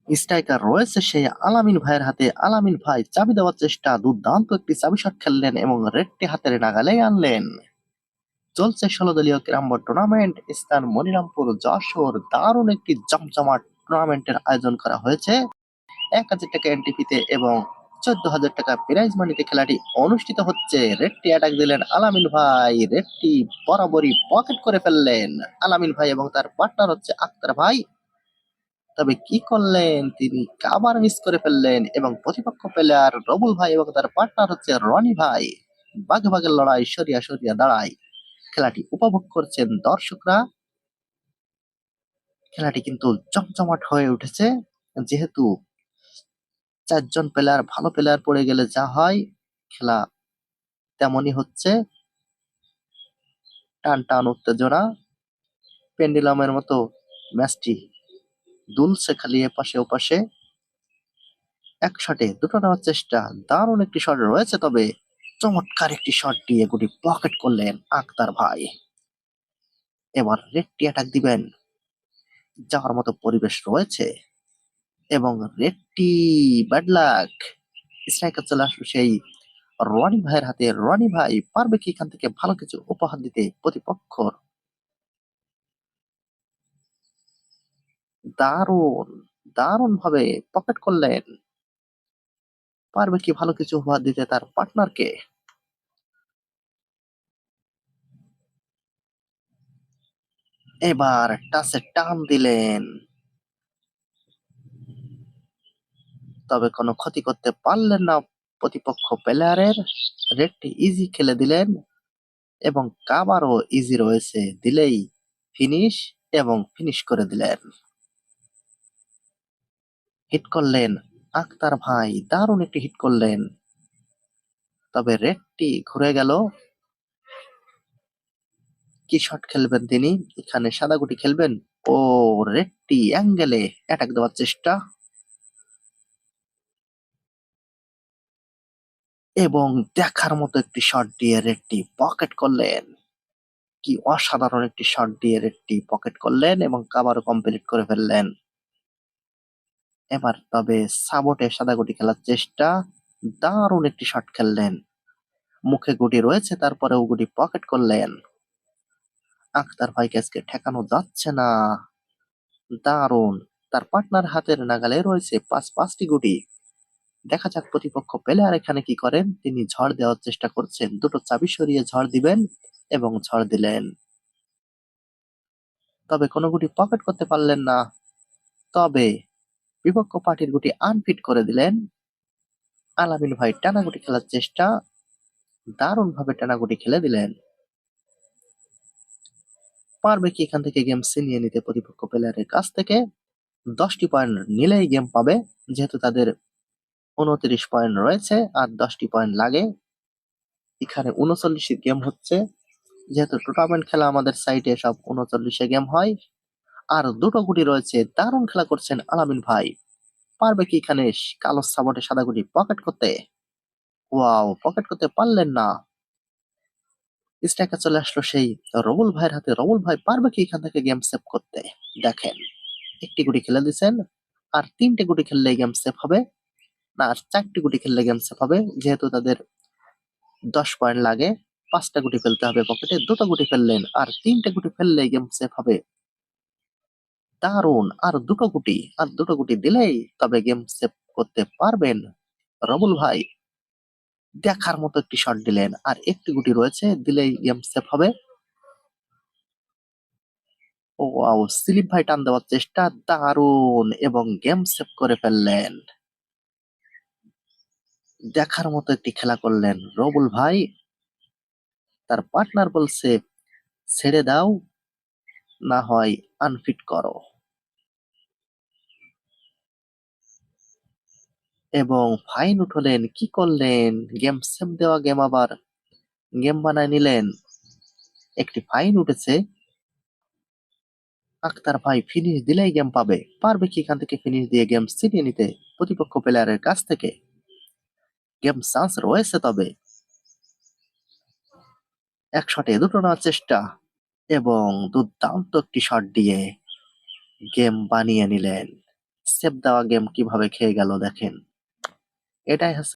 Striker রয়েছে সেই আলামিন ভাইয়ের হাতে। আলামিন ভাই চাবি দেওয়ার চেষ্টা, দুর্দান্ত একটি চাবি শট খেললেন এবং রেডটি হাতের নাগালেই আনলেন। চলছে ১৬ দলীয় ক্যারাম বোর্ড টুর্নামেন্ট, স্থান মনিরামপুর, যশোর। দারুণ একটি জমজমাট টুর্নামেন্টের আয়োজন করা হয়েছে। ১,০০০ টাকা এন্ট্রি ফিতে এবং ১৪,০০০ টাকা প্রাইজ মানিতে খেলাটি অনুষ্ঠিত হচ্ছে। রেডটি অ্যাটাক দিলেন আলামিন ভাই, রেডটি বরাবরই পকেট করে ফেললেন আলামিন ভাই এবং তার পার্টনার হচ্ছে আক্তার ভাই। তবে কি করলেন তিনি, কাভার মিস করে ফেললেন এবং প্রতিপক্ষ প্লেয়ার রবুল ভাই এবং তার পার্টনার হচ্ছে রনি ভাই। বাঘে বাঘের লড়াই, সরিয়া সরিয়া দাঁড়ায়। খেলাটি উপভোগ করছেন দর্শকরা। খেলাটি কিন্তু জমজমাট হয়ে উঠেছে। যেহেতু ৪ জন প্লেয়ার, ভালো প্লেয়ার পড়ে গেলে যা হয়, খেলা তেমনই হচ্ছে। টান টান উত্তেজনা, পেন্ডুলামের মতো ম্যাচটি দুলছে খালি এপাশে ওপাশে। এক শটে দুটো নেওয়ার চেষ্টা, দারুণ একটি শট রয়েছে, তবে চমৎকার একটি শট দিয়ে গুটি পকেট করলেন আক্তার ভাই। এবার রেডটি অ্যাটাক দিবেন, যাওয়ার মতো পরিবেশ রয়েছে এবং রেডটি ব্যাড লাক। স্ট্রাইকার চলে আসলো সেই রনি ভাইয়ের হাতে। রনি ভাই পারবে কি এখান থেকে ভালো কিছু উপহার দিতে প্রতিপক্ষর? দারুণ, দারুণ ভাবে পকেট করলেন। পারবে কি ভালো কিছু উপহার দিতে তার পার্টনারকে? এবার টাচে টান দিলেন, তবে কোনো ক্ষতি করতে পারলেন না প্রতিপক্ষ প্লেয়ারের। রেডটি ইজি খেলে দিলেন এবং কাভারও ইজি রয়েছে, দিলেই ফিনিশ এবং ফিনিশ করে দিলেন। হিট করলেন আক্তার ভাই, দারুণ একটি হিট করলেন, তবে রেডটি ঘুরে গেল। কি শট খেলবেন তিনি এখানে? সাদা গুটি খেলবেন। ও, রেডটি অ্যাঙ্গেলে অ্যাটাক দেওয়ার চেষ্টা এবং দেখার মতো একটি শট দিয়ে রেডটি পকেট করলেন। কি অসাধারণ একটি শট দিয়ে রেডটি পকেট করলেন এবং কাভারও কমপ্লিট করে ফেললেন। এবার তবে সাবোটে সাদা গুটি খেলার চেষ্টা, দারুণ একটি শট খেললেন। মুখে গুটি রয়েছে, তারপরেও গুটি পকেট করলেন। আক্তার ভাইকে আজকে ঠেকানো যাচ্ছে না। দারুণ, তার পার্টনার হাতের নাগালে রয়েছে পাঁচটি গুটি। দেখা যাক প্রতিপক্ষ প্লেয়ার এখানে কি করেন। তিনি ঝড় দেওয়ার চেষ্টা করছেন, দুটো চাবি সরিয়ে ঝড় দিবেন এবং ঝড় দিলেন, তবে কোনো গুটি পকেট করতে পারলেন না। তবে বিপক্ষ পার্টির গুটি আনফিট করে দিলেন। আলামিন ভাই টানাগুটি খেলার চেষ্টা, দারুণ ভাবে টানাগুটি খেলে দিলেন। পারবে কি এখান থেকে গেম ছিনিয়ে নিতে প্রতিপক্ষ প্লেয়ারের কাছ থেকে? 10টি পয়েন্ট নিলেই গেম পাবে, যেহেতু তাদের 29 পয়েন্ট রয়েছে আর 10টি পয়েন্ট লাগে। এখানে 39 গেম হচ্ছে, যেহেতু টুর্নামেন্ট খেলা আমাদের সাইটে সব 39 গেম হয়। আর দুটো গুটি রয়েছে, দারুণ খেলা করছেন আলামিন ভাই। পারবে কি এখানে কালো সাবটে সাদা গুটি পকেট করতে? ওয়াও, পকেট করতে পারলেন না। স্ট্রাইকার চলে আসলো সেই রবুল ভাইয়ের হাতে। রবুল ভাই পারবে কি এখান থেকে গেম সেভ করতে? দেখেন, একটি গুটি খেলে দিচ্ছেন, আর 3টে গুটি খেললে গেম সেভ হবে না, আর 4টি গুটি খেললে গেম সেভ হবে। যেহেতু তাদের 10 পয়েন্ট লাগে, 5টা গুটি ফেলতে হবে পকেটে। দুটো গুটি ফেললেন আর 3টে গুটি ফেললেই গেম সেভ হবে। দারুণ, আর দুটো গুটি দিলেই তবে গেম সেভ করতে পারবেন রবুল ভাই। দেখার মতো একটি শট দিলেন, আর একটি গুটি রয়েছে, দিলেই গেম সেভ হবে। ও ওয়াও, সিলিপ ভাই টান দেওয়ার চেষ্টা, দারুণ, এবং গেম সেভ করে ফেললেন। দেখার মতো একটি খেলা করলেন রবুল ভাই। তার পার্টনার বলছে ছেড়ে দাও, না হয় আনফিট করো, এবং ফাইন উঠলেন। কি করলেন? গেম সেভ দেওয়া গেম আবার গেম বানায় নিলেন। একটি ফাইন উঠেছে। আক্তার ভাই ফিনিশ দিলেই গেম পাবে। পারবে কি এখান থেকে ফিনিশ দিয়ে গেম ছিনিয়ে নিতে প্রতিপক্ষ প্লেয়ারের কাছ থেকে? গেম চান্স রয়েছে, তবে এক শটে দুটো নেওয়ার চেষ্টা এবং দুর্দান্ত একটি শট দিয়ে গেম বানিয়ে নিলেন। সেভ দেওয়া গেম কিভাবে খেয়ে গেল দেখেন। এটাই হচ্ছে